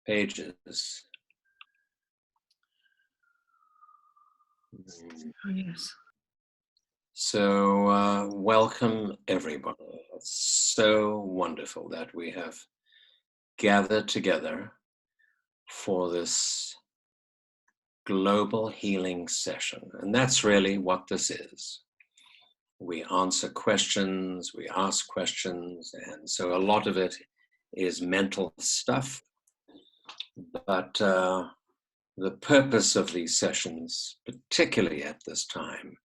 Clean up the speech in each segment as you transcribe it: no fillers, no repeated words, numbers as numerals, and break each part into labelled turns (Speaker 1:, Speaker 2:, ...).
Speaker 1: pages.
Speaker 2: Oh, yes.
Speaker 1: So welcome everybody. It's so wonderful that we have gathered together for this global healing session. And that's really what this is. We answer questions, we ask questions, and so a lot of it is mental stuff. But the purpose of these sessions, particularly at this time,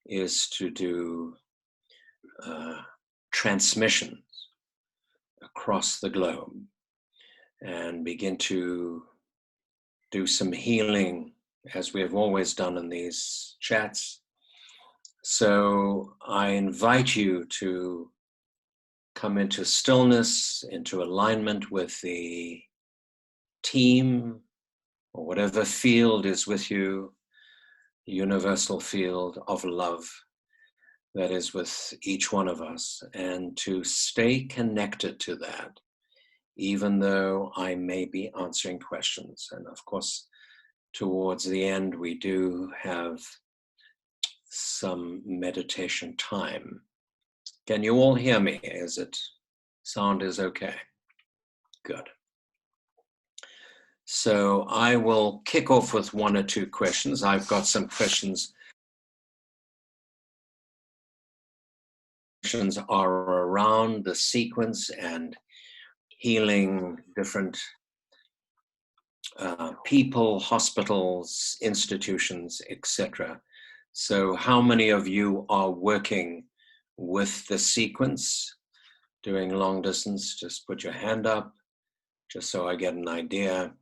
Speaker 1: is to do transmissions across the globe and begin to do some healing as we have always done in these chats. So I invite you to come into stillness, into alignment with the team or whatever field is with you, universal field of love that is with each one of us, and to stay connected to that, even though I may be answering questions. And of course, towards the end, we do have some meditation time. Can you all hear me? Sound is okay? Good. So I will kick off with one or two questions. I've got some questions are around the sequence and healing different people, hospitals, institutions, etc. So how many of you are working with the sequence, doing long distance? Just put your hand up, just so I get an idea.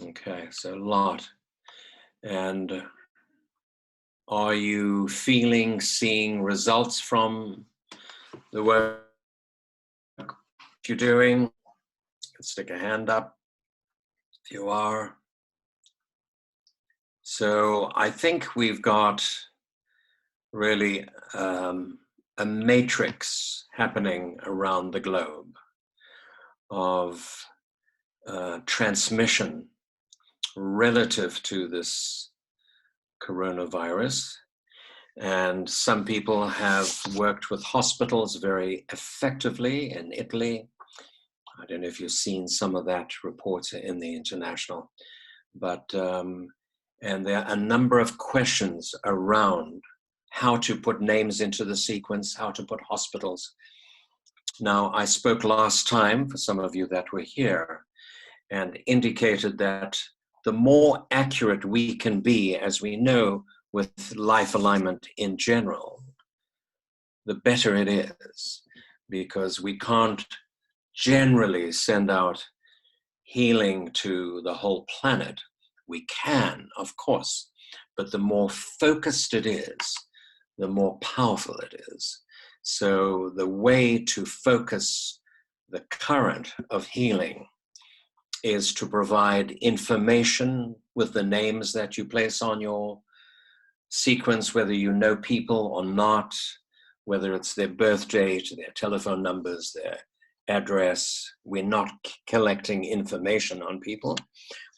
Speaker 1: Okay, so a lot. And are you seeing results from the work you're doing? Stick a hand up if you are. So I think we've got really a matrix happening around the globe of transmission relative to this coronavirus. And some people have worked with hospitals very effectively in Italy. I don't know if you've seen some of that reports in the international, but and there are a number of questions around how to put names into the sequence, how to put hospitals. Now, I spoke last time, for some of you that were here, and indicated that the more accurate we can be, as we know with life alignment in general, the better it is, because we can't generally send out healing to the whole planet. We can, of course, but the more focused it is, the more powerful it is. So the way to focus the current of healing is to provide information with the names that you place on your sequence, whether you know people or not, whether it's their birth date, their telephone numbers, their address. We're not collecting information on people,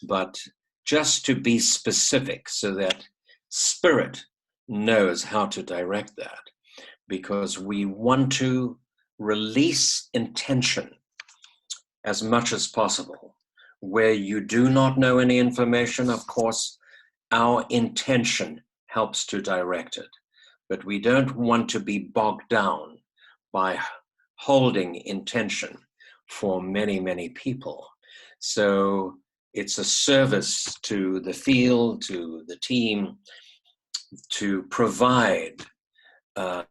Speaker 1: but just to be specific so that spirit knows how to direct that, because we want to release intention as much as possible. Where you do not know any information, of course, our intention helps to direct it. But we don't want to be bogged down by holding intention for many, many people. So it's a service to the field, to the team, to provide go.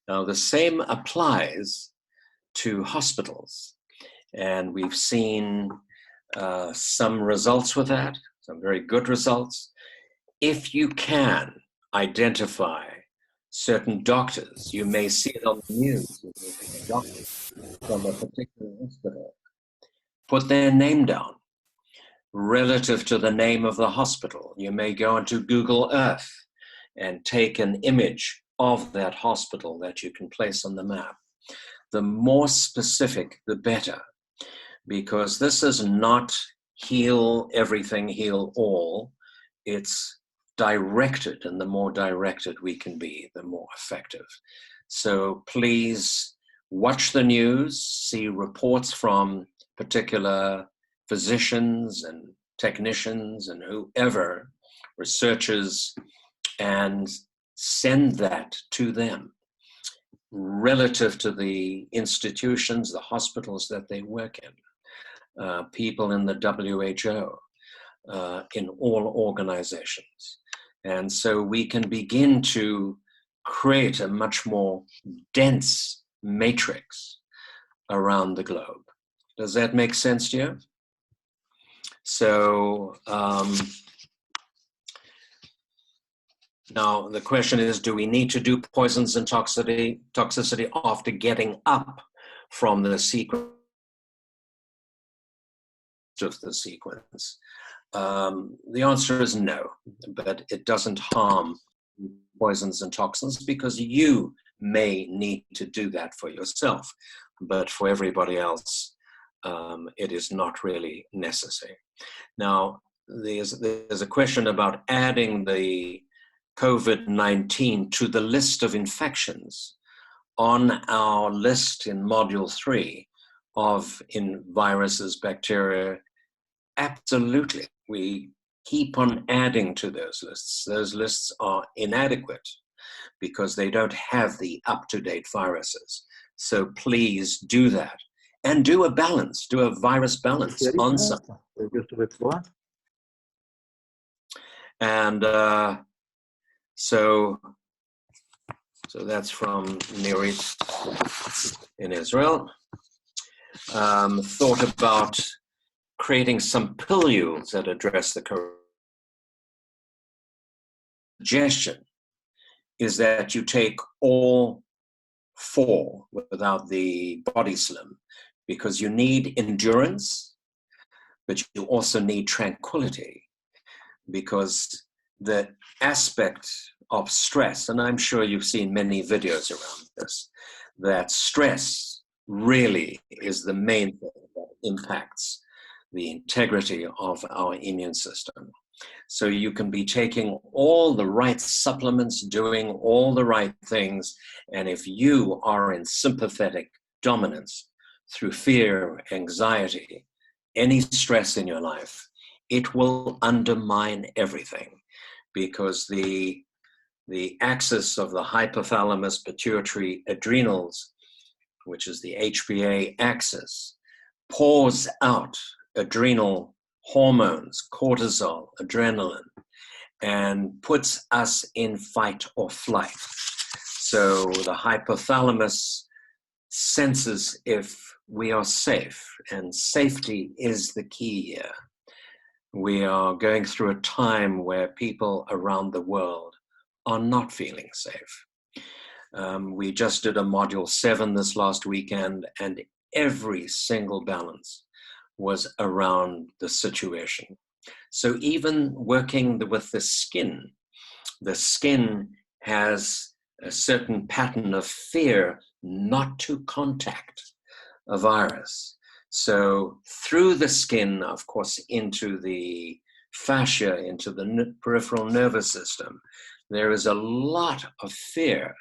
Speaker 1: Now, the same applies to hospitals, and we've seen some results with that, some very good results. If you can identify certain doctors, you may see it on the news, you may see a doctor from a particular hospital, put their name down relative to the name of the hospital. You may go into Google Earth and take an image of that hospital that you can place on the map. The more specific, the better, because this is not heal everything, heal all. It's directed, and the more directed we can be, the more effective. So please watch the news, see reports from particular physicians and technicians and whoever, researchers, and send that to them relative to the institutions, the hospitals that they work in, people in the WHO, in all organizations. And so we can begin to create a much more dense matrix around the globe. Does that make sense to you? So now the question is, do we need to do poisons and toxicity after getting up from the sequence of the sequence? The answer is no, but it doesn't harm poisons and toxins because you may need to do that for yourself, but for everybody else, it is not really necessary. Now, there's a question about adding the COVID-19 to the list of infections on our list in Module 3 of viruses, bacteria. Absolutely. We keep on adding to those lists. Those lists are inadequate because they don't have the up-to-date viruses. So please do that. And do a balance, do a virus balance on some. And so that's from Nirit in Israel. Thought about creating some pilules that address the suggestion is that you take all 4 without the body slim, because you need endurance, but you also need tranquility, because the aspect of stress, and I'm sure you've seen many videos around this, that stress really is the main thing that impacts the integrity of our immune system. So you can be taking all the right supplements, doing all the right things, and if you are in sympathetic dominance through fear, anxiety, any stress in your life, it will undermine everything, because the axis of the hypothalamus, pituitary, adrenals, which is the HPA axis, pours out adrenal hormones, cortisol, adrenaline, and puts us in fight or flight. So the hypothalamus senses if we are safe, and safety is the key here. We are going through a time where people around the world are not feeling safe. We just did a Module 7 this last weekend, and every single balance was around the situation. So even working with the skin has a certain pattern of fear not to contact a virus. So through the skin, of course, into the fascia, into the peripheral nervous system, there is a lot of fear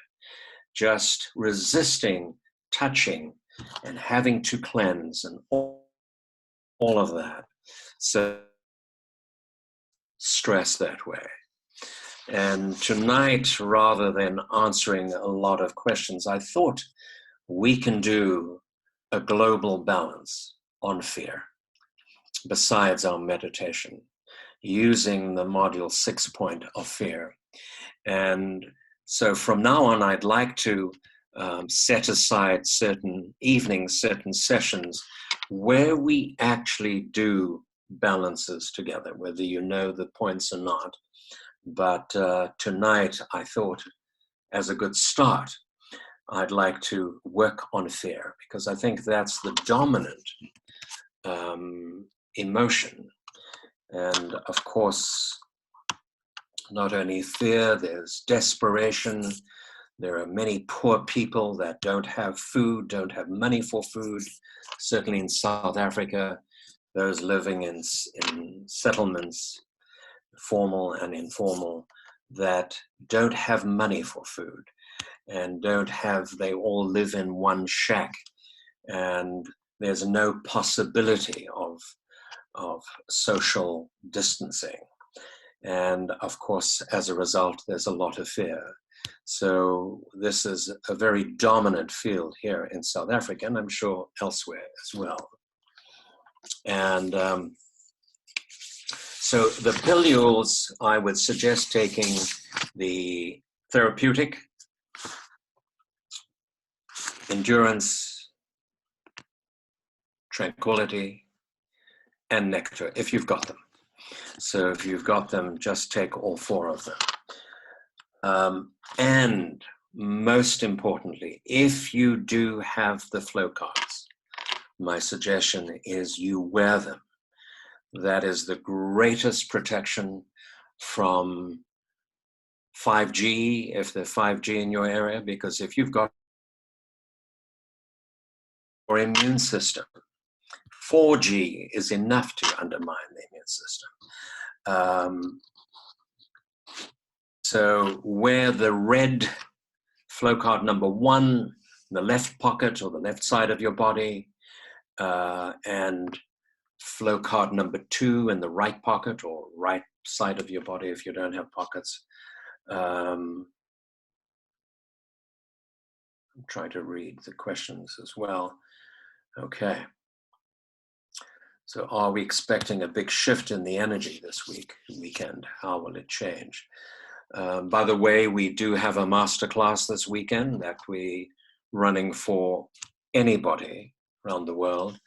Speaker 1: just resisting touching and having to cleanse and all of that. So stress that way. And tonight, rather than answering a lot of questions, I thought we can do a global balance on fear besides our meditation, using the Module 6 point of fear. And so from now on, I'd like to set aside certain evenings, certain sessions where we actually do balances together, whether you know the points or not. But tonight, I thought, as a good start, I'd like to work on fear, because I think that's the dominant emotion. And of course, not only fear, there's desperation, There are many poor people that don't have food, don't have money for food. Certainly in South Africa, those living in settlements, formal and informal, that don't have money for food and they all live in one shack, and there's no possibility of social distancing. And of course, as a result, there's a lot of fear. So this is a very dominant field here in South Africa, and I'm sure elsewhere as well. And so the pilules, I would suggest taking the therapeutic, endurance, tranquility, and nectar, if you've got them. So if you've got them, just take all 4 of them. And most importantly, if you do have the flow cards, my suggestion is you wear them. That is the greatest protection from 5G, if there's 5G in your area, because if you've got your immune system, 4G is enough to undermine the immune system. So wear the red flow card number 1 in the left pocket or the left side of your body, and flow card number 2 in the right pocket or right side of your body if you don't have pockets. I'm trying to read the questions as well. Okay. So are we expecting a big shift in the energy this weekend? How will it change? By the way, we do have a masterclass this weekend that we're running for anybody around the world.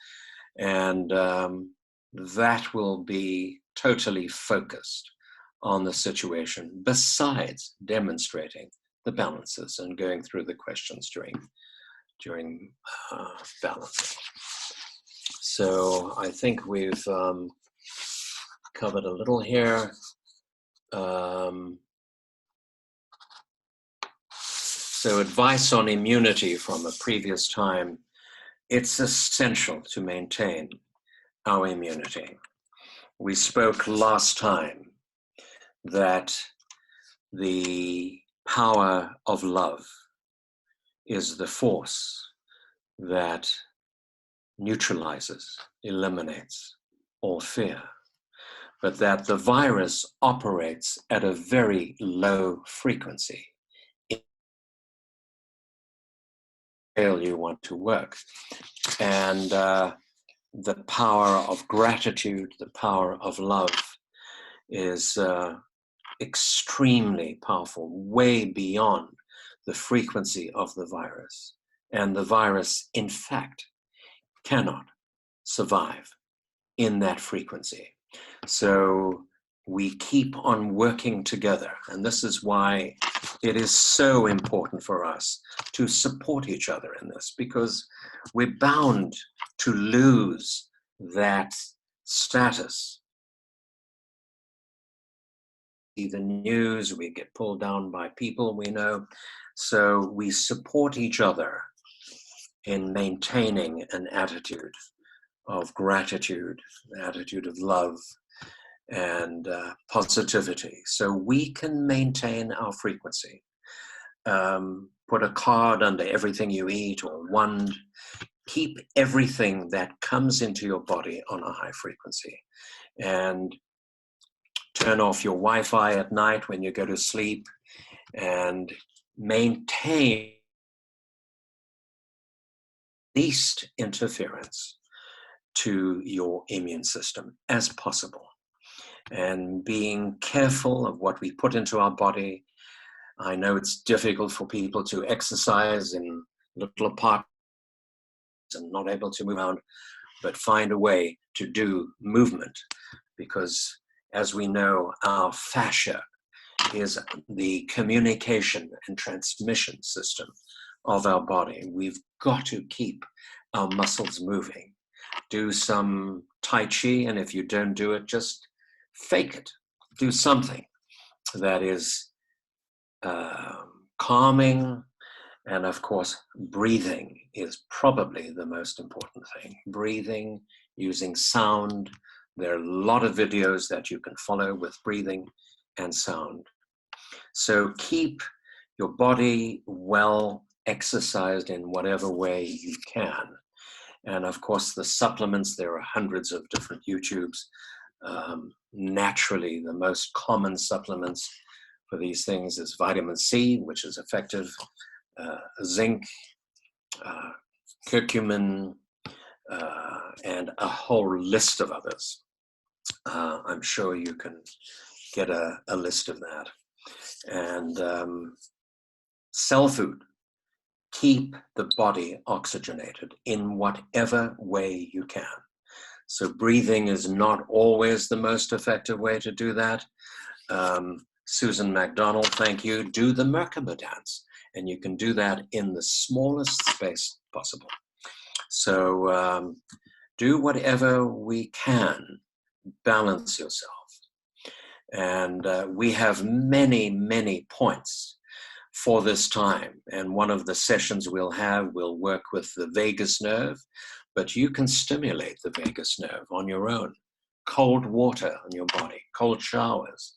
Speaker 1: And that will be totally focused on the situation, besides demonstrating the balances and going through the questions during balancing. So I think we've covered a little here. So advice on immunity from a previous time. It's essential to maintain our immunity. We spoke last time that the power of love is the force that neutralizes, eliminates all fear, but that the virus operates at a very low frequency. You want to work. And the power of gratitude, the power of love is extremely powerful, way beyond the frequency of the virus. And the virus, in fact, cannot survive in that frequency. So we keep on working together. And this is why it is so important for us to support each other in this, because we're bound to lose that status. See the news, we get pulled down by people we know. So we support each other in maintaining an attitude of gratitude, an attitude of love, and positivity, so we can maintain our frequency. Put a card under everything you eat or wand. Keep everything that comes into your body on a high frequency, and turn off your Wi-Fi at night when you go to sleep, and maintain least interference to your immune system as possible. And being careful of what we put into our body. I know it's difficult for people to exercise in little apartments and not able to move around, but find a way to do movement, because as we know, our fascia is the communication and transmission system of our body. We've got to keep our muscles moving. Do some Tai Chi, and if you don't do it, just fake it. Do something that is calming, and of course, breathing is probably the most important thing. Breathing, using sound. There are a lot of videos that you can follow with breathing and sound. So keep your body well exercised in whatever way you can. And of course, the supplements, there are hundreds of different YouTubes. Naturally, the most common supplements for these things is vitamin C, which is effective, zinc, curcumin, and a whole list of others. I'm sure you can get a list of that. And cell food. Keep the body oxygenated in whatever way you can. So breathing is not always the most effective way to do that. Susan McDonald, thank you. Do the Merkaba dance, and you can do that in the smallest space possible. So do whatever we can, balance yourself. And we have many, many points for this time. And one of the sessions we'll work with the vagus nerve, but you can stimulate the vagus nerve on your own. Cold water on your body, cold showers,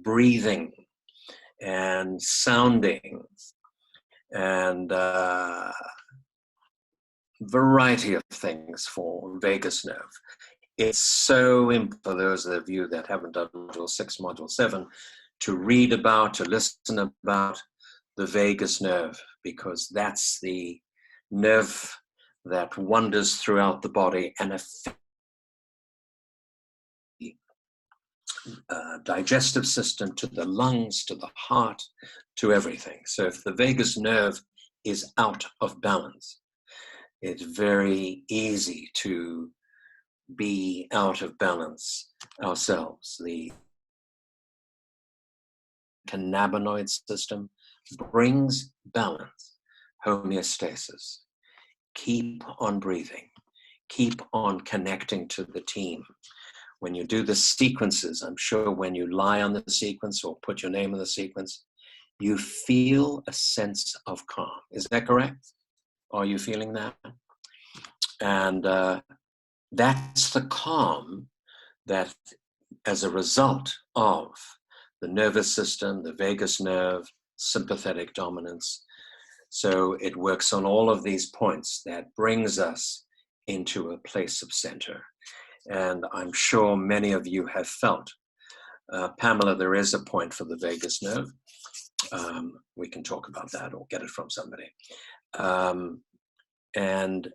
Speaker 1: breathing and sounding, and variety of things for vagus nerve. It's so important for those of you that haven't done Module 6, Module 7, to read about, to listen about the vagus nerve, because that's the nerve that wanders throughout the body and affects the digestive system, to the lungs, to the heart, to everything. So if the vagus nerve is out of balance, it's very easy to be out of balance ourselves. The cannabinoid system brings balance, homeostasis. Keep on breathing. Keep on connecting to the team. When you do the sequences, I'm sure when you lie on the sequence or put your name in the sequence, you feel a sense of calm. Is that correct? Are you feeling that? And that's the calm that, as a result of the nervous system, the vagus nerve, sympathetic dominance. So it works on all of these points that brings us into a place of center. And I'm sure many of you have felt, Pamela, there is a point for the vagus nerve. We can talk about that or get it from somebody. And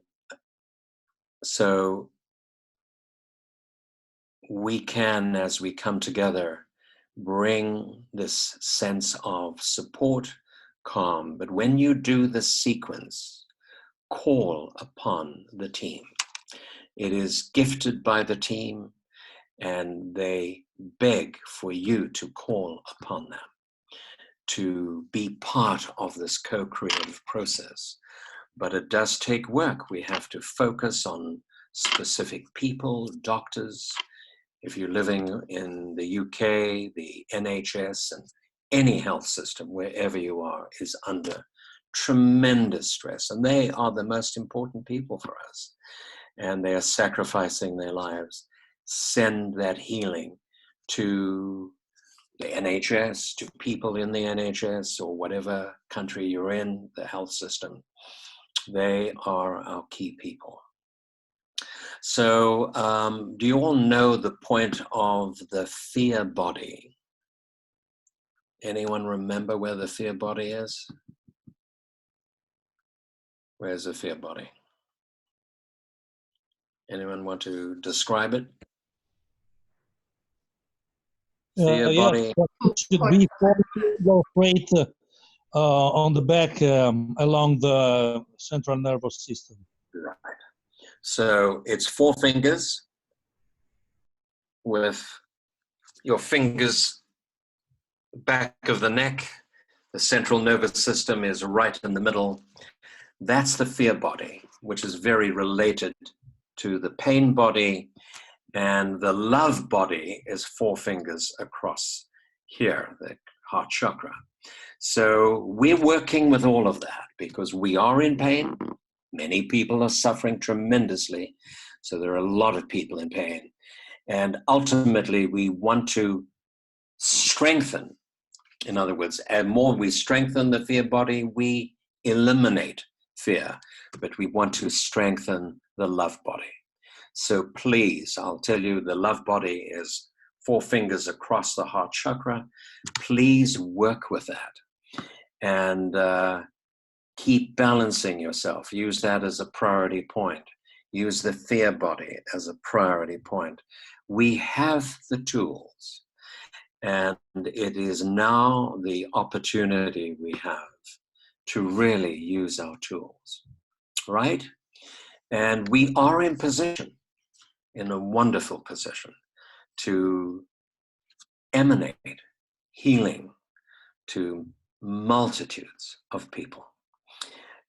Speaker 1: so we can, as we come together, bring this sense of support, calm. But when you do the sequence, call upon the team. It is gifted by the team, and they beg for you to call upon them to be part of this co-creative process. But it does take work. We have to focus on specific people, doctors. If you're living in the UK, the NHS and any health system, wherever you are, is under tremendous stress. And they are the most important people for us. And they are sacrificing their lives. Send that healing to the NHS, to people in the NHS or whatever country you're in, the health system. They are our key people. So do you all know the point of the fear body? Anyone remember where the fear body is? Where's the fear body? Anyone want to describe it? Fear body.
Speaker 2: It should be straight on the back along the central nervous system.
Speaker 1: Right. So it's 4 fingers with your fingers back of the neck. The central nervous system is right in the middle. That's the fear body, which is very related to the pain body. And the love body is 4 fingers across here, the heart chakra. So we're working with all of that because we are in pain. Many people are suffering tremendously. So there are a lot of people in pain. And ultimately, we want to strengthen. In other words, the more we strengthen the fear body, we eliminate fear, but we want to strengthen the love body. So please, I'll tell you, the love body is 4 fingers across the heart chakra. Please work with that and keep balancing yourself. Use that as a priority point. Use the fear body as a priority point. We have the tools, and it is now the opportunity we have to really use our tools, right? And we are in position, in a wonderful position, to emanate healing to multitudes of people.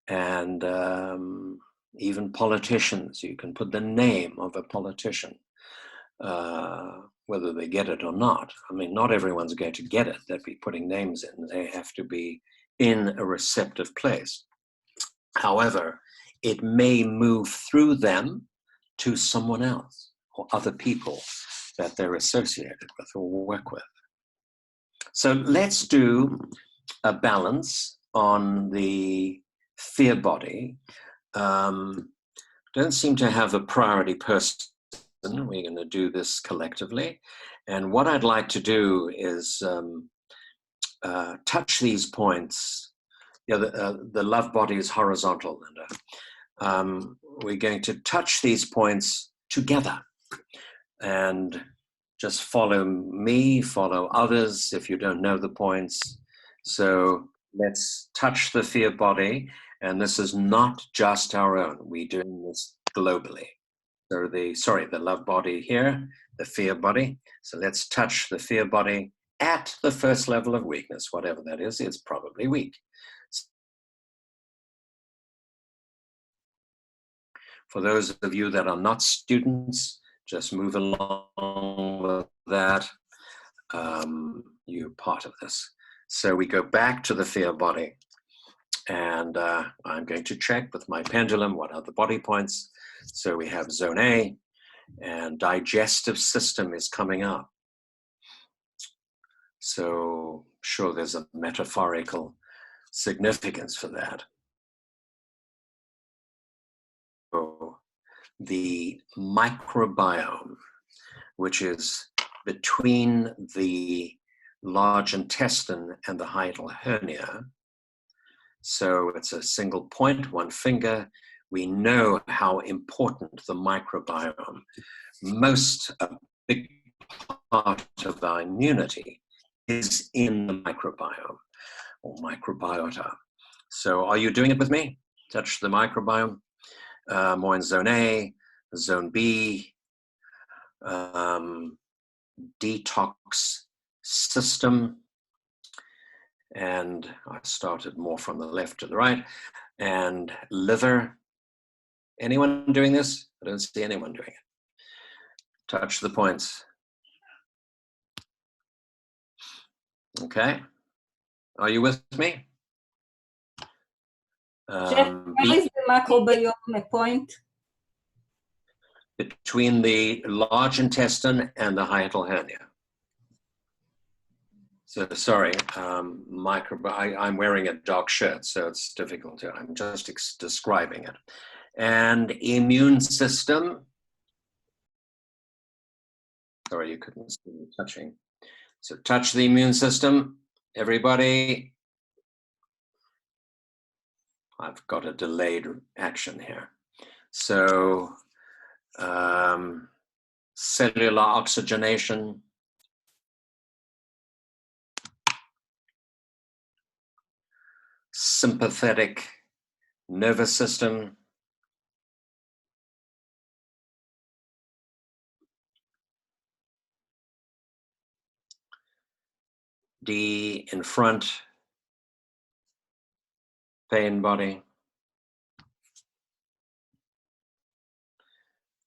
Speaker 1: And even politicians, you can put the name of a politician, whether they get it or not. I mean, not everyone's going to get it. They'd be putting names in. They have to be in a receptive place. However, it may move through them to someone else or other people that they're associated with or work with. So let's do a balance on the fear body. Don't seem to have a priority person. We're going to do this collectively. And what I'd like to do is touch these points. Yeah, the love body is horizontal, Linda. We're going to touch these points together and just follow me, follow others if you don't know the points. So let's touch the fear body. And this is not just our own. We're doing this globally. So the love body here, the fear body. So let's touch the fear body at the first level of weakness, whatever that is. It's probably weak. For those of you that are not students, just move along with that. You're part of this. So we go back to the fear body, and I'm going to check with my pendulum what are the body points. So we have zone A, and digestive system is coming up. So sure, there's a metaphorical significance for that. So the microbiome, which is between the large intestine and the hiatal hernia. So it's a single point, 1 finger. We know how important the microbiome, a big part of our immunity is in the microbiome or microbiota. So are you doing it with me? Touch the microbiome. More in zone A, zone B, detox system. And I started more from the left to the right. And liver. Anyone doing this? I don't see anyone doing it. Touch the points. Okay. Are you with me?
Speaker 3: Jeff, where is the microbiome point?
Speaker 1: Between the large intestine and the hiatal hernia. So sorry, I'm wearing a dark shirt, so it's difficult to, I'm just describing it. And immune system. Sorry, you couldn't see me touching. So touch the immune system, everybody. I've got a delayed action here. So cellular oxygenation. Sympathetic nervous system. D in front, pain body.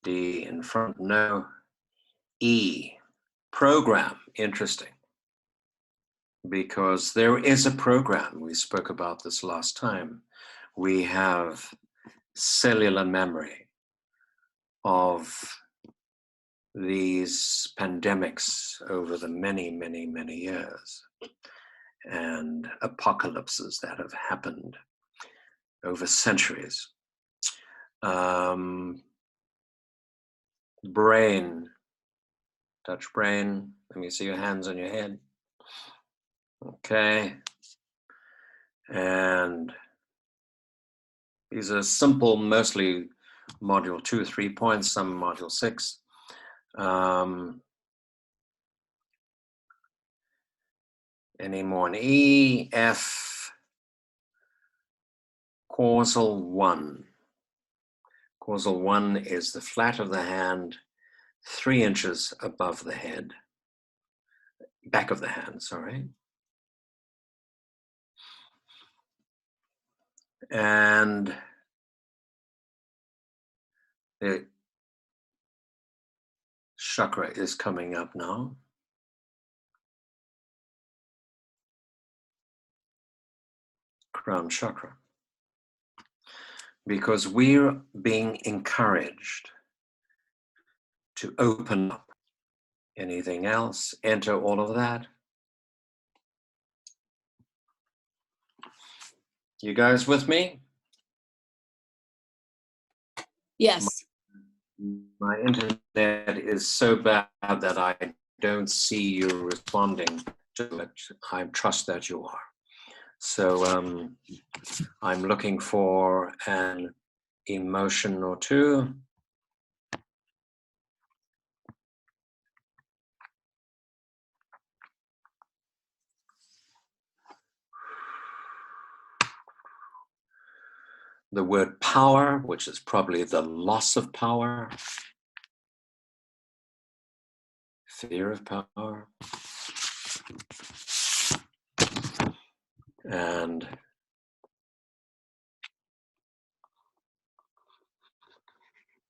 Speaker 1: D in front, no. E, program, interesting. because there is a program. We spoke about this last time. We have cellular memory of these pandemics over the many, many, many years, and apocalypses that have happened over centuries. Brain, touch brain. Let me see your hands on your head. Okay. And these are simple, mostly module 2, 3 points, some module 6. Any more? An E, F, causal 1. Causal 1 is the flat of the hand, 3 inches above the head, back of the hand, sorry. And the chakra is coming up now. Crown chakra. Because we're being encouraged to open up. Anything else? Enter all of that. You guys with me?
Speaker 4: Yes.
Speaker 1: My internet is so bad that I don't see you responding to it. I trust that you are. So I'm looking for an emotion or two. The word power, which is probably the loss of power. Fear of power. And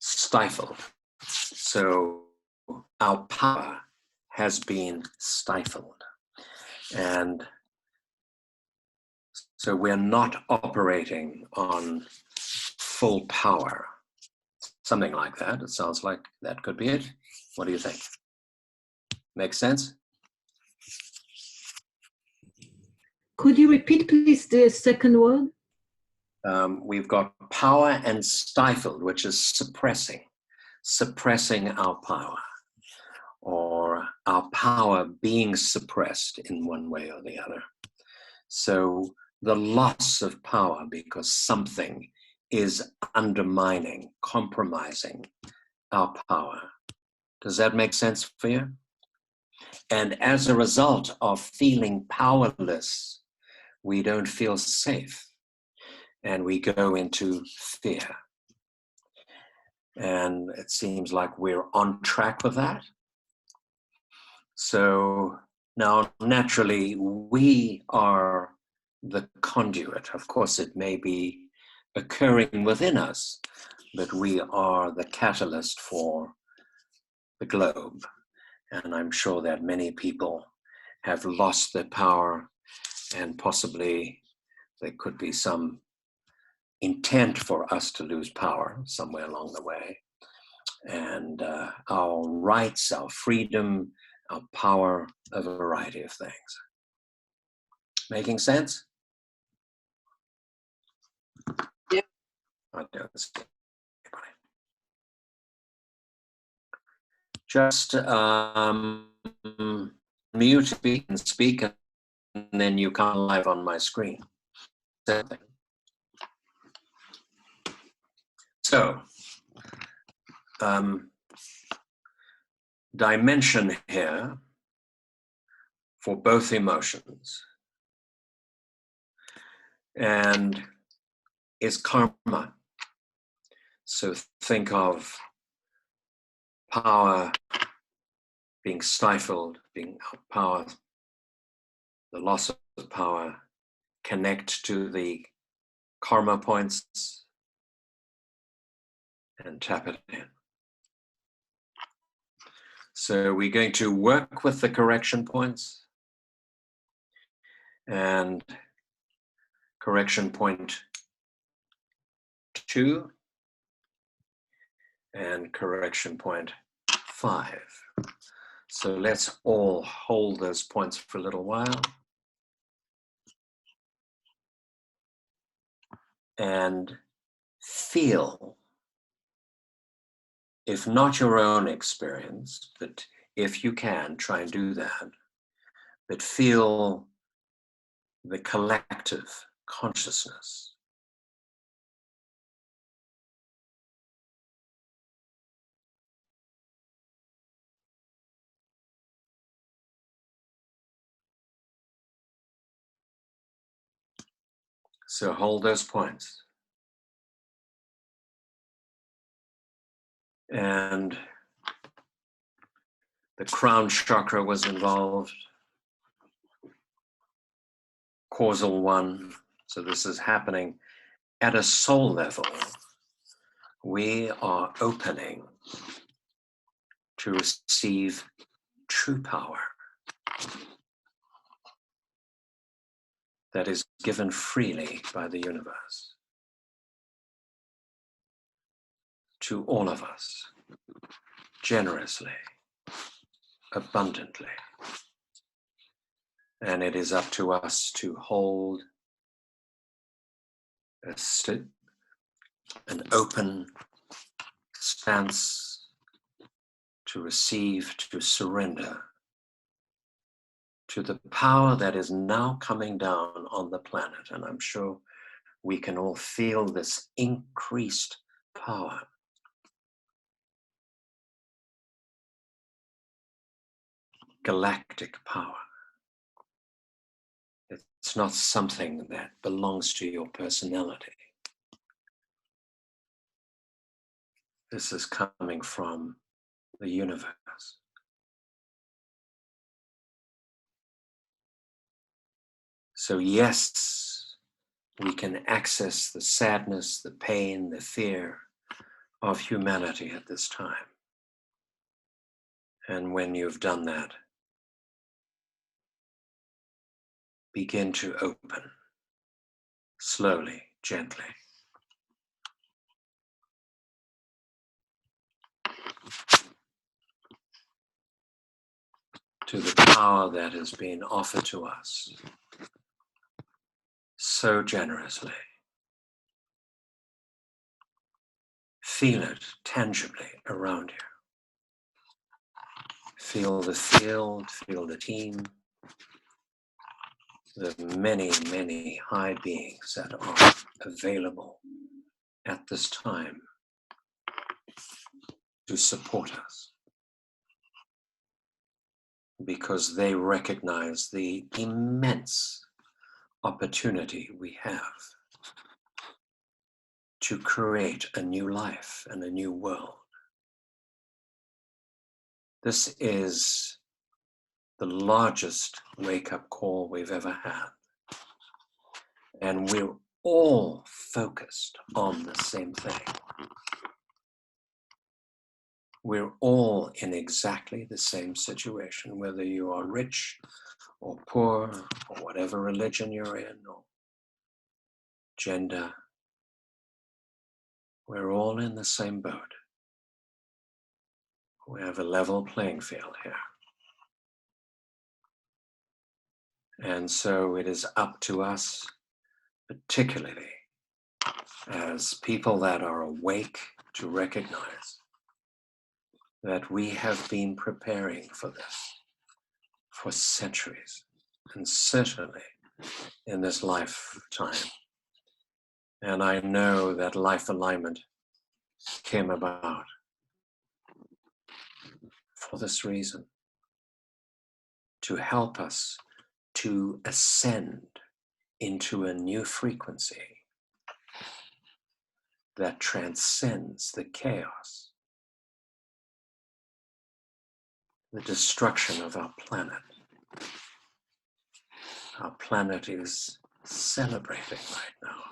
Speaker 1: stifled. So our power has been stifled. And so we're not operating on full power. Something like that. It sounds like that could be it. What do you think? Makes sense?
Speaker 3: Could you repeat, please, the second word?
Speaker 1: We've got power and stifled, which is suppressing our power, or our power being suppressed in one way or the other. So the loss of power because something is undermining, compromising our power. Does that make sense for you? And as a result of feeling powerless, we don't feel safe. And we go into fear. And it seems like we're on track with that. So now, naturally, we are the conduit. Of course, it may be occurring within us, but we are the catalyst for the globe. And I'm sure that many people have lost their power, and possibly there could be some intent for us to lose power somewhere along the way. And our rights, our freedom, our power, a variety of things. Making sense?
Speaker 4: Yeah.
Speaker 1: I don't see anybody. Just mute and speak, and then you come live on my screen. So, dimension here for both emotions, and is karma. So think of power being stifled, being power, the loss of power, connect to the karma points and tap it in. So we're going to work with the correction points. And correction point 2 and correction point 5. So let's all hold those points for a little while and feel, if not your own experience, but if you can, try and do that, but feel the collective consciousness. So hold those points. And the crown chakra was involved, causal one. So this is happening at a soul level. We are opening to receive true power that is given freely by the universe to all of us, generously, abundantly. And it is up to us to hold an open stance, to receive, to surrender to the power that is now coming down on the planet. And I'm sure we can all feel this increased power. Galactic power. It's not something that belongs to your personality. This is coming from the universe. So yes, we can access the sadness, the pain, the fear of humanity at this time. And when you've done that, begin to open, slowly, gently. To the power that has been offered to us so generously. Feel it tangibly around you. Feel the field, feel the team, the many, many high beings that are available at this time to support us, because they recognize the immense opportunity we have to create a new life and a new world. This is the largest wake-up call we've ever had. And we're all focused on the same thing. We're all in exactly the same situation, whether you are rich or poor, or whatever religion you're in, or gender. We're all in the same boat. We have a level playing field here. And so it is up to us, particularly as people that are awake, to recognize that we have been preparing for this for centuries, and certainly in this lifetime. And I know that life alignment came about for this reason, to help us to ascend into a new frequency that transcends the chaos, the destruction of our planet. Our planet is celebrating right now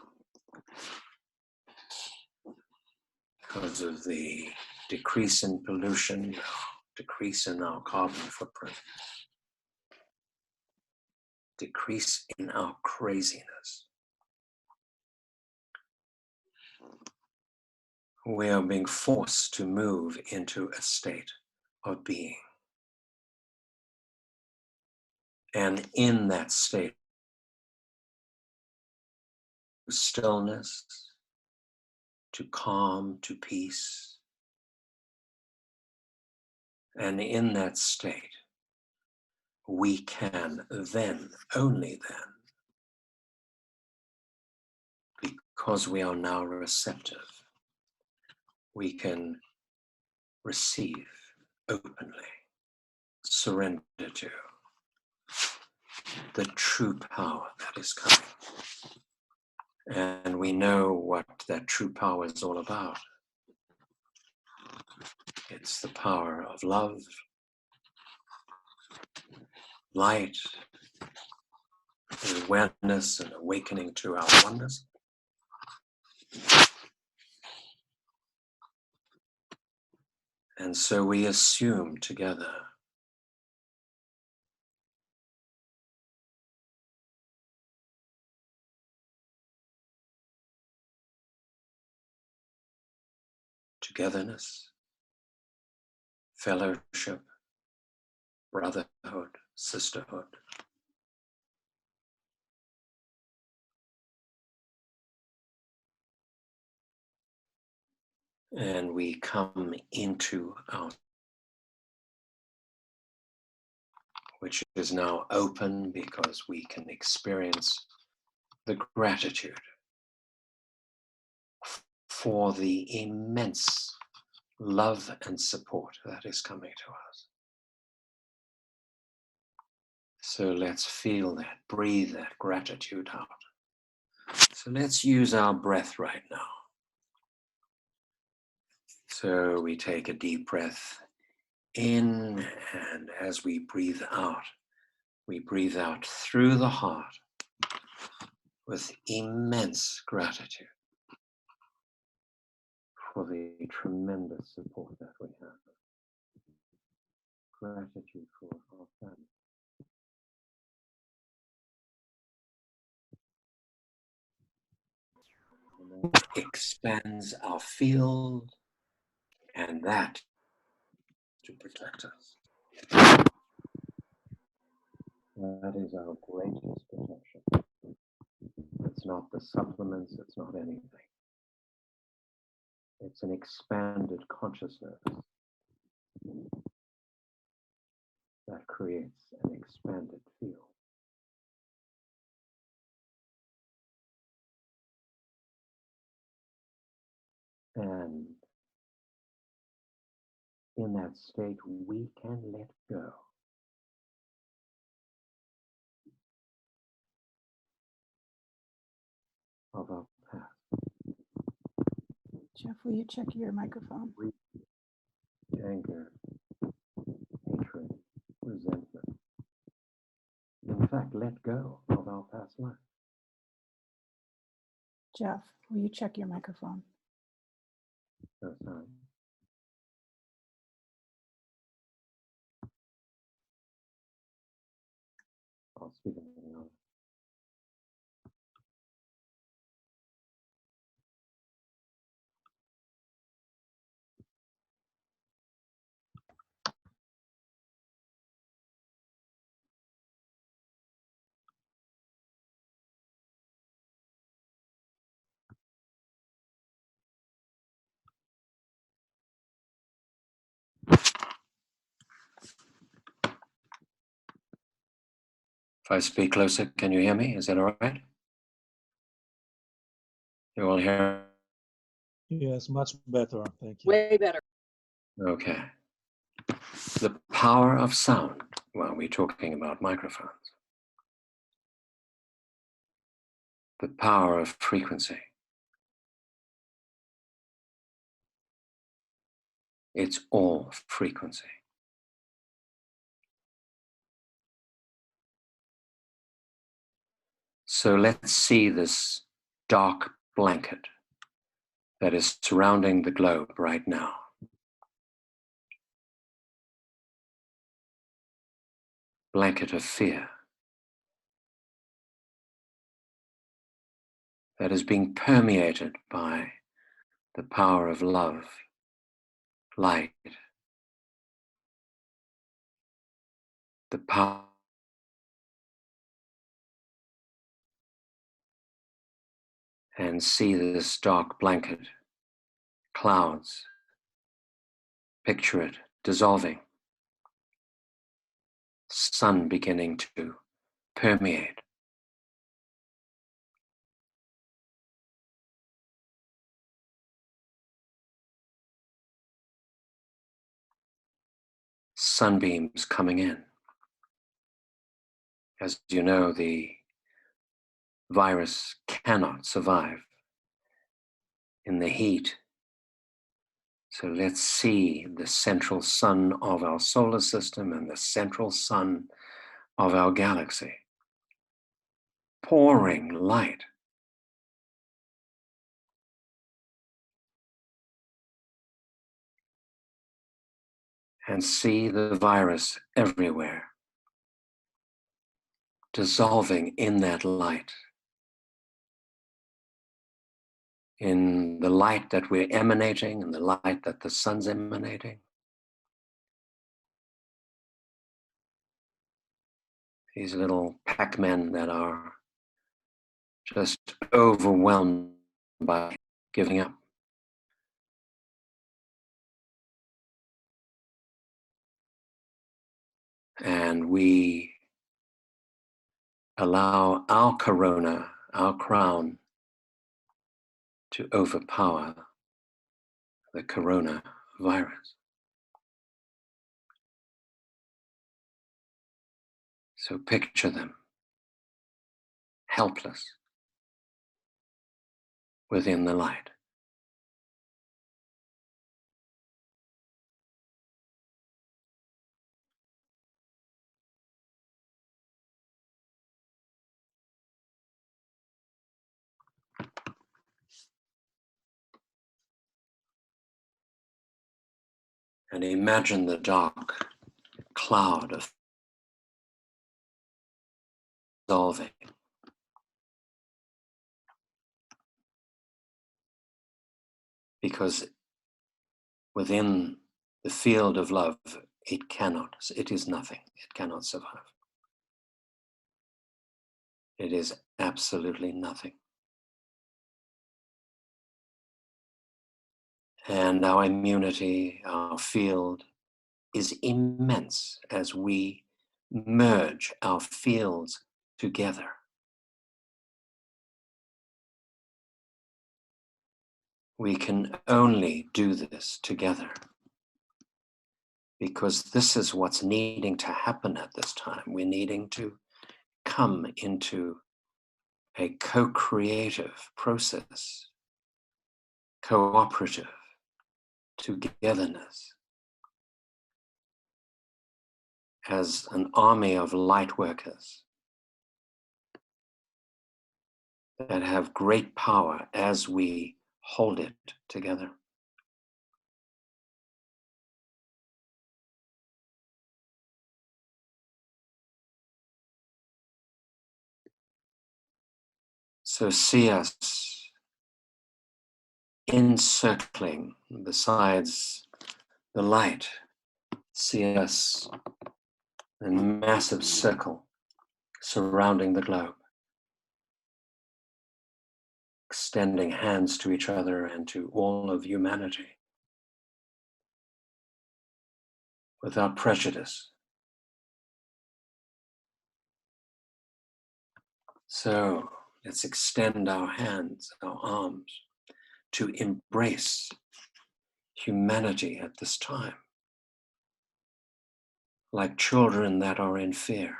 Speaker 1: because of the decrease in pollution, decrease in our carbon footprint. decrease in our craziness. We are being forced to move into a state of being. And in that state of stillness, to calm, to peace, and in that state, we can then, only then, because we are now receptive, we can receive openly, surrender to the true power that is coming. And we know what that true power is all about. It's the power of love, light, awareness, and awakening to our oneness. And so we assume together togetherness, fellowship, brotherhood, sisterhood. And we come into our, which is now open because we can experience the gratitude for the immense love and support that is coming to us. So let's feel that, breathe that gratitude out. So let's use our breath right now. So we take a deep breath in, and as we breathe out through the heart with immense gratitude for the tremendous support that we have. Gratitude for our family. And that expands our field, and that to protect us. That is our greatest protection. It's not the supplements, it's not anything. It's an expanded consciousness that creates an expanded field. And in that state, we can let go of our past.
Speaker 5: Jeff, will you check your microphone?
Speaker 1: Anger, hatred, resentment. In fact, let go of our past life.
Speaker 5: Jeff, will you check your microphone?
Speaker 1: No time. I'll speak in another. If I speak closer, can you hear me? Is that all right? You all hear?
Speaker 2: Yes, much better. Thank you.
Speaker 4: Way better.
Speaker 1: Okay. The power of sound. Well, we're talking about microphones. The power of frequency. It's all frequency. So let's see this dark blanket that is surrounding the globe right now. Blanket of fear, that is being permeated by the power of love, light, the power and see this dark blanket, clouds, picture it dissolving, sun beginning to permeate. Sunbeams coming in. As you know, the virus cannot survive in the heat. So let's see the central sun of our solar system and the central sun of our galaxy pouring light. And see the virus everywhere, dissolving in that light, in the light that we're emanating and the light that the sun's emanating. These little Pac-Men that are just overwhelmed by giving up. And we allow our corona, our crown, to overpower the coronavirus. So picture them helpless within the light. And imagine the dark cloud of dissolving. Because within the field of love, it is nothing. It cannot survive. It is absolutely nothing. And our immunity, our field is immense as we merge our fields together. We can only do this together because this is what's needing to happen at this time. We're needing to come into a co-creative process, cooperative togetherness as an army of light workers that have great power as we hold it together. So see us encircling besides the light. See us in a massive circle surrounding the globe, extending hands to each other and to all of humanity without prejudice. So let's extend our hands, our arms, to embrace humanity at this time, like children that are in fear.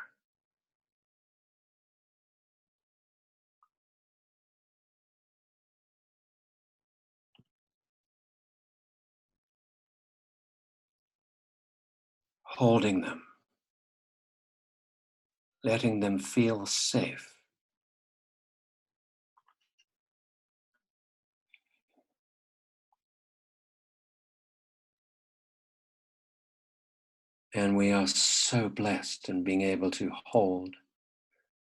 Speaker 1: Holding them, letting them feel safe. And we are so blessed in being able to hold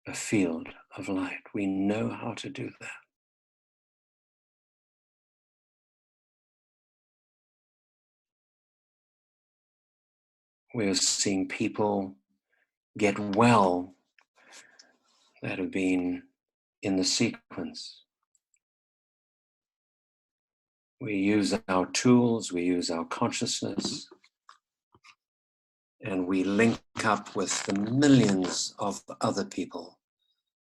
Speaker 1: a field of light. We know how to do that. We're seeing people get well that have been in the sequence. We use our tools, we use our consciousness, and we link up with the millions of other people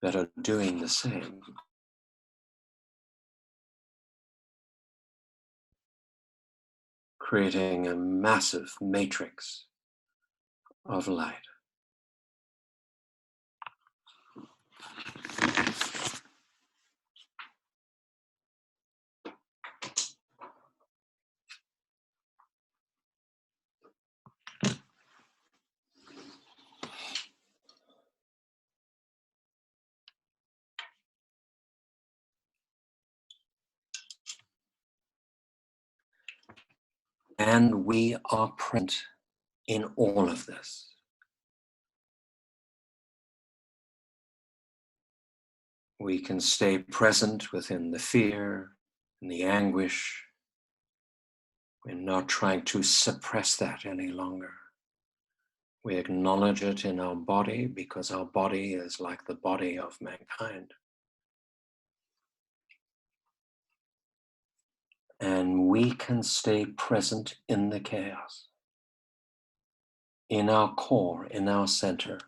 Speaker 1: that are doing the same. Creating a massive matrix of light. And we are present in all of this. We can stay present within the fear and the anguish. We're not trying to suppress that any longer. We acknowledge it in our body because our body is like the body of mankind. And we can stay present in the chaos, in our core, in our center.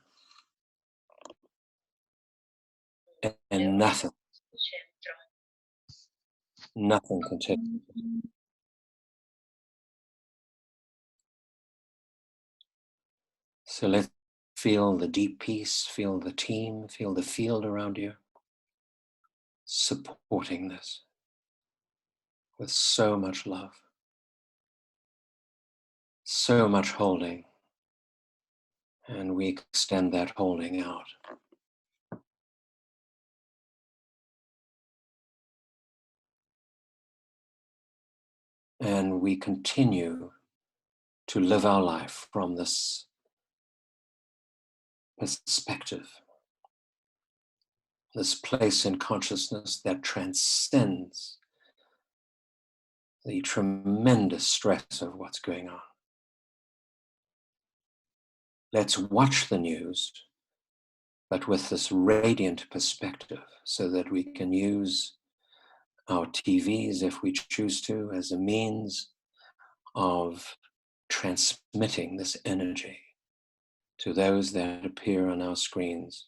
Speaker 1: And nothing can take it. So let's feel the deep peace, feel the team, feel the field around you, supporting this with so much love, so much holding, and we extend that holding out. And we continue to live our life from this perspective, this place in consciousness that transcends the tremendous stress of what's going on. Let's watch the news, but with this radiant perspective so that we can use our TVs, if we choose to, as a means of transmitting this energy to those that appear on our screens.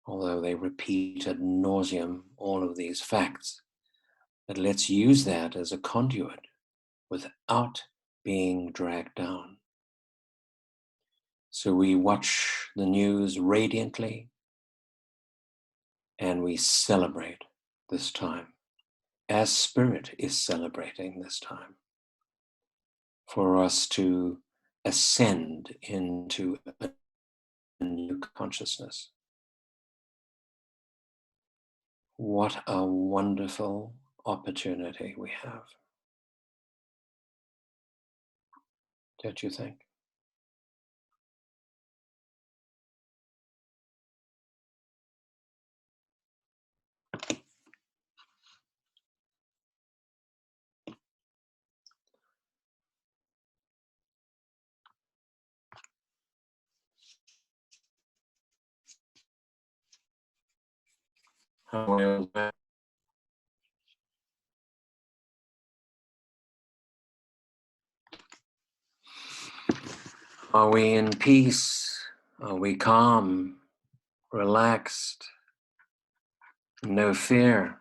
Speaker 1: Although they repeat ad nauseum all of these facts, but let's use that as a conduit without being dragged down. So we watch the news radiantly and we celebrate this time, as Spirit is celebrating this time, for us to ascend into a new consciousness. What a wonderful opportunity we have. Don't you think? Are we in peace? Are we calm, relaxed, no fear?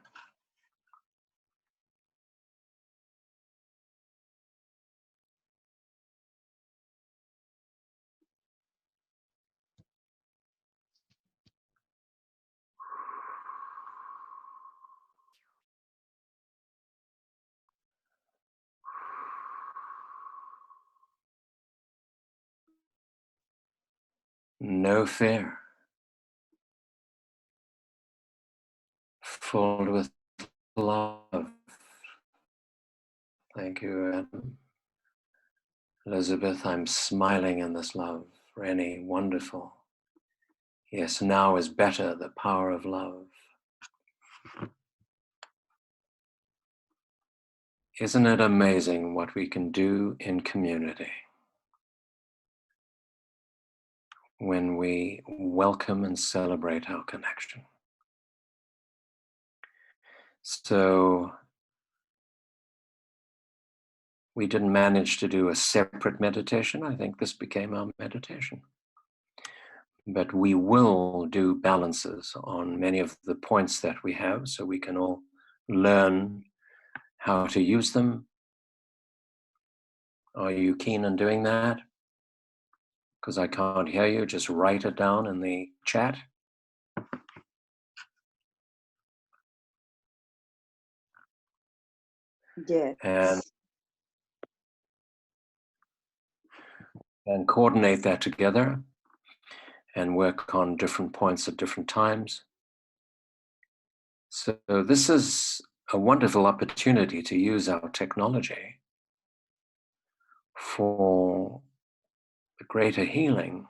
Speaker 1: No fear. Filled with love. Thank you, Adam. Elizabeth, I'm smiling in this love. Rennie, wonderful. Yes, now is better, the power of love. Isn't it amazing what we can do in community? when we welcome and celebrate our connection. So we didn't manage to do a separate meditation. I think this became our meditation. But we will do balances on many of the points that we have so we can all learn how to use them. Are you keen on doing that? Because I can't hear you, just write it down in the chat.
Speaker 6: Yes.
Speaker 1: And coordinate that together and work on different points at different times. So this is a wonderful opportunity to use our technology for the greater healing.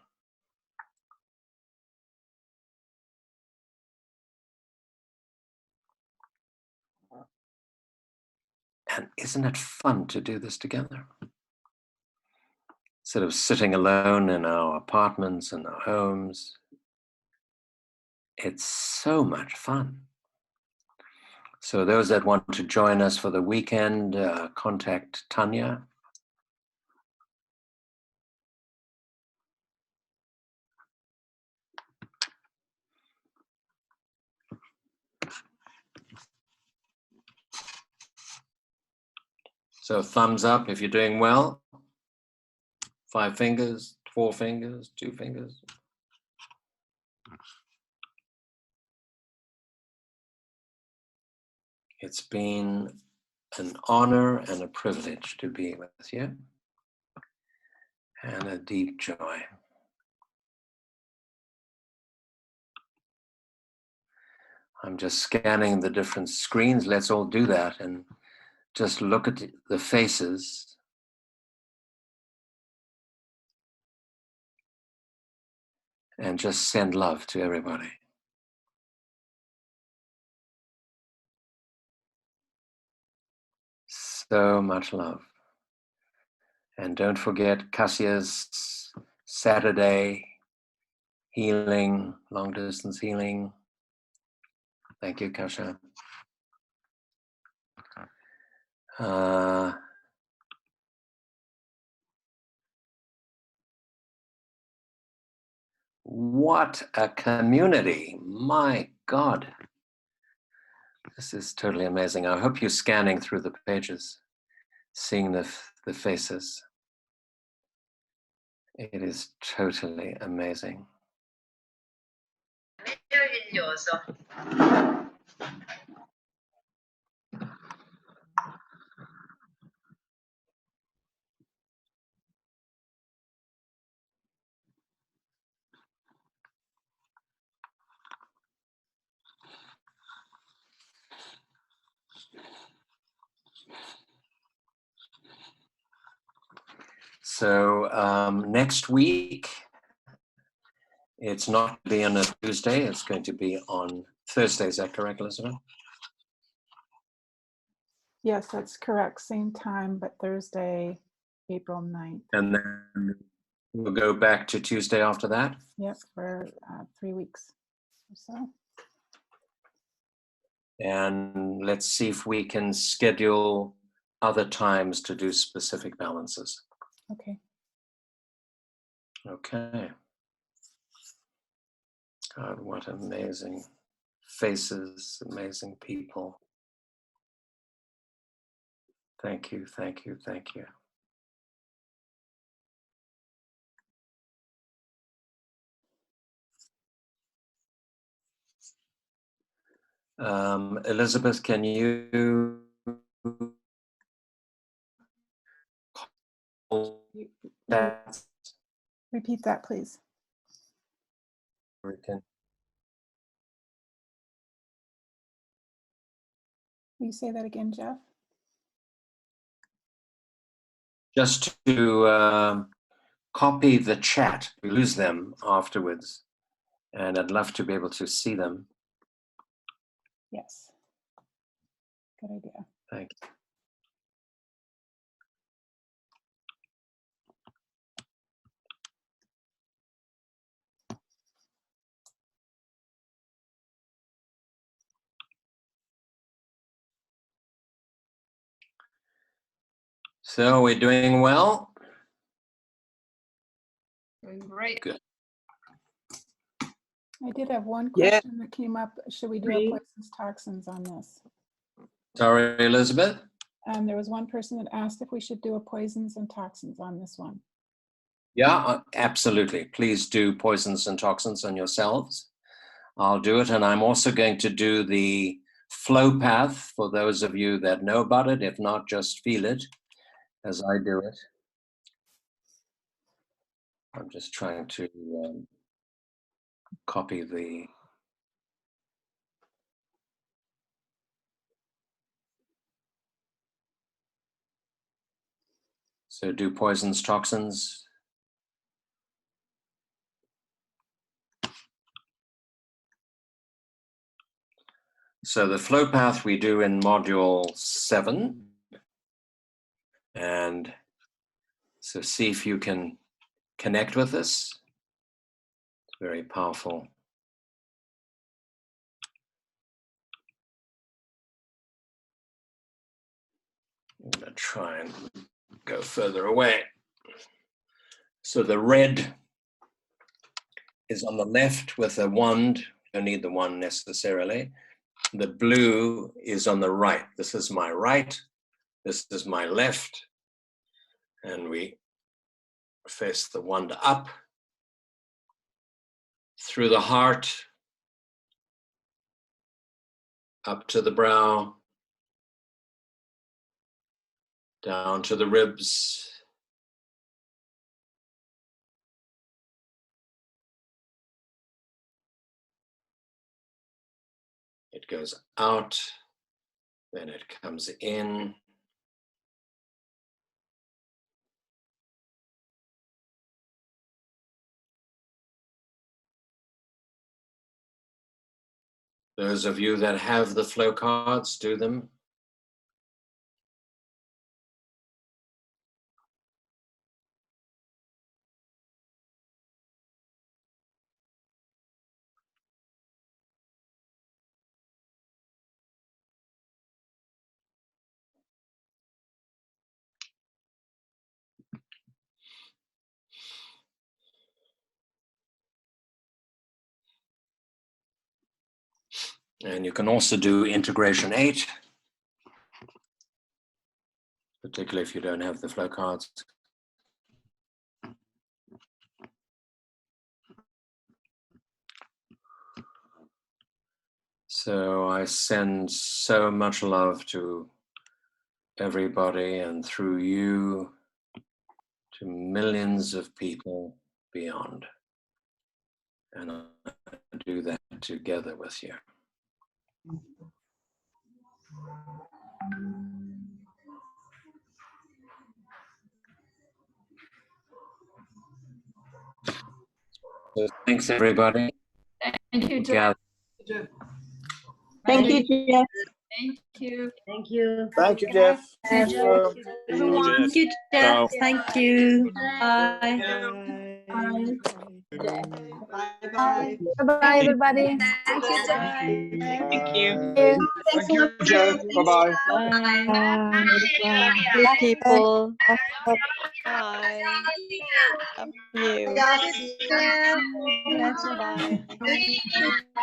Speaker 1: And isn't it fun to do this together? Instead of sitting alone in our apartments and our homes, it's so much fun. So those that want to join us for the weekend, contact Tanya. So thumbs up if you're doing well. 5 fingers, 4 fingers, 2 fingers. It's been an honor and a privilege to be with you, and a deep joy. I'm just scanning the different screens. Let's all do that and just look at the faces. And just send love to everybody. So much love. And don't forget Kassia's Saturday healing, long distance healing. Thank you, Kassia. What a community. My God. This is totally amazing. I hope you're scanning through the pages, seeing the faces. It is totally amazing.
Speaker 6: Meraviglioso.
Speaker 1: So next week, it's not going to be on a Tuesday, it's going to be on Thursday. Is that correct, Elizabeth?
Speaker 5: Yes, that's correct. Same time, but Thursday, April 9th.
Speaker 1: And then we'll go back to Tuesday after that.
Speaker 5: Yep, for 3 weeks or so.
Speaker 1: And let's see if we can schedule other times to do specific balances.
Speaker 5: Okay.
Speaker 1: Okay. God, what amazing faces, amazing people. Thank you, thank you, thank you. Elizabeth, can you hold that?
Speaker 5: Repeat that, please.
Speaker 1: We can-
Speaker 5: Will you say that again, Jeff?
Speaker 1: Just to copy the chat, we lose them afterwards, and I'd love to be able to see them.
Speaker 5: Yes. Good idea.
Speaker 1: Thank you. So we're doing well.
Speaker 4: Doing great.
Speaker 1: Good.
Speaker 5: I did have one
Speaker 6: Yeah.
Speaker 5: question that came up. Should we do a
Speaker 3: Three.
Speaker 5: poisons toxins on this?
Speaker 1: Sorry, Elizabeth.
Speaker 5: There was one person that asked if we should do a poisons and toxins on this one.
Speaker 1: Yeah, absolutely. Please do poisons and toxins on yourselves. I'll do it. And I'm also going to do the flow path for those of you that know about it. If not, just feel it as I do it. I'm just trying to copy the. So do poisons, toxins. So the flow path we do in module 7. And so see if you can connect with this. It's very powerful. I'm going to try and go further away. So the red is on the left with a wand. You don't need the wand necessarily. The blue is on the right. This is my right. This is my left. And we face the wand up through the heart, up to the brow, down to the ribs, it goes out, then it comes in. Those of you that have the flow cards, do them. And you can also do integration 8, particularly if you don't have the flow cards. So I send so much love to everybody, and through you to millions of people beyond. And I do that together with you. So thanks, everybody.
Speaker 4: Thank you,
Speaker 1: Gather-
Speaker 4: Jeff.
Speaker 7: Thank you, Jeff.
Speaker 4: Thank you.
Speaker 3: Thank you.
Speaker 6: Thank you, Jeff.
Speaker 7: Thank
Speaker 6: you.
Speaker 4: Everyone.
Speaker 7: Thank you, Jeff. Thank you. Bye.
Speaker 3: Bye-bye.
Speaker 7: Bye-bye, everybody.
Speaker 4: Thank you, Jeff.
Speaker 6: Thank you.
Speaker 7: Thank you,
Speaker 6: Jeff. Bye-bye.
Speaker 7: Bye.
Speaker 8: Good people.
Speaker 7: Bye.
Speaker 8: Love you.
Speaker 3: Grazie.
Speaker 8: Bye.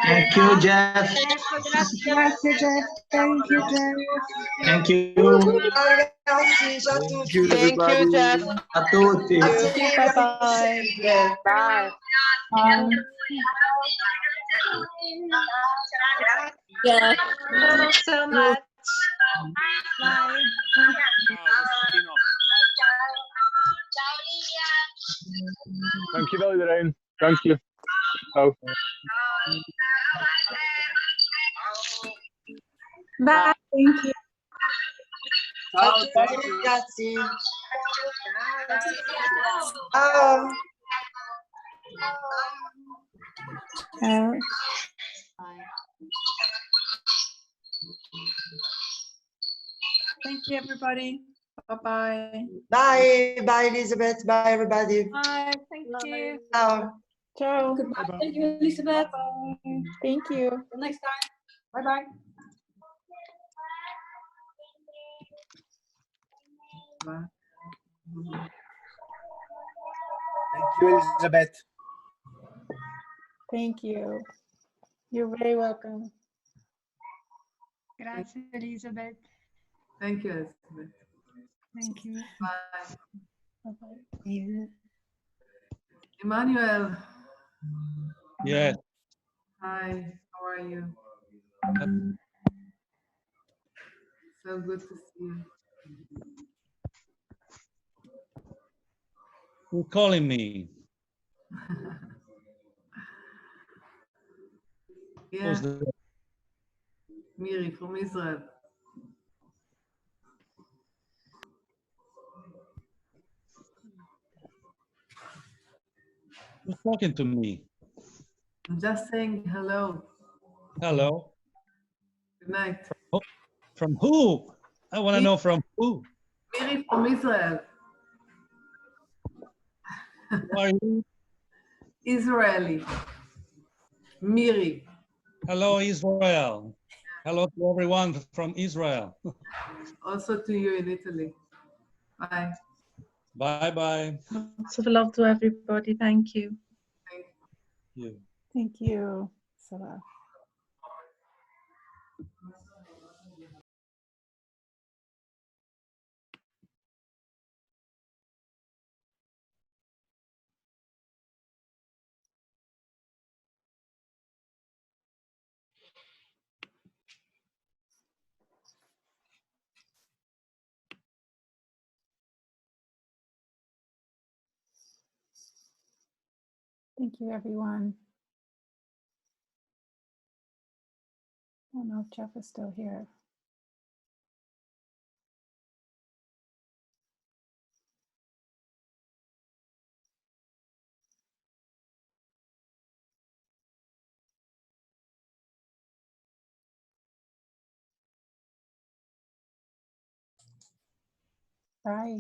Speaker 9: Thank you, Jeff.
Speaker 7: Grazie, Jeff. Thank you, Jeff.
Speaker 9: Thank you.
Speaker 3: Ragazzi, ciao a tutti.
Speaker 8: Thank you, Jeff.
Speaker 9: A tutti.
Speaker 3: Grazie,
Speaker 8: Bye-bye.
Speaker 3: sempre.
Speaker 8: Bye.
Speaker 4: Yeah.
Speaker 8: So much.
Speaker 7: Bye.
Speaker 6: Dankjewel iedereen. Dank je. Oh.
Speaker 7: Bye. Thank you.
Speaker 3: Ciao a tutti, ragazzi. Ciao.
Speaker 7: Thank you, everybody. Bye-bye.
Speaker 3: Bye. Bye, Elizabeth. Bye, everybody.
Speaker 7: Bye. Thank you.
Speaker 3: Ciao.
Speaker 5: Ciao.
Speaker 4: Goodbye. Thank you, Elizabeth.
Speaker 5: Thank you.
Speaker 4: Till next time. Bye-bye.
Speaker 7: back.
Speaker 10: Thank you, Elizabeth.
Speaker 5: Thank you. You're very welcome.
Speaker 7: Grazie, Elizabeth. Thank you, Elizabeth. Thank you. Bye.
Speaker 5: Bye-bye.
Speaker 7: Emmanuel,
Speaker 2: Yes.
Speaker 7: hi, how are you? So good to see you.
Speaker 2: Who's calling me?
Speaker 7: Yeah,
Speaker 2: Who's the-
Speaker 7: Miri from Israel.
Speaker 2: who's talking to me?
Speaker 7: I'm just saying hello.
Speaker 2: Hello.
Speaker 7: Good night.
Speaker 2: From who? I want to know from who.
Speaker 7: Miri from Israel.
Speaker 2: Who are you?
Speaker 7: Israeli. Miri.
Speaker 2: Hello, Israel. Hello to everyone from Israel.
Speaker 7: Also to you in Italy. Bye.
Speaker 2: Bye-bye.
Speaker 8: Lots of love to everybody. Thank you.
Speaker 7: Thank
Speaker 2: You.
Speaker 5: Thank you, Sarah. Thank you, everyone. I don't know if Jeff is still here. Bye.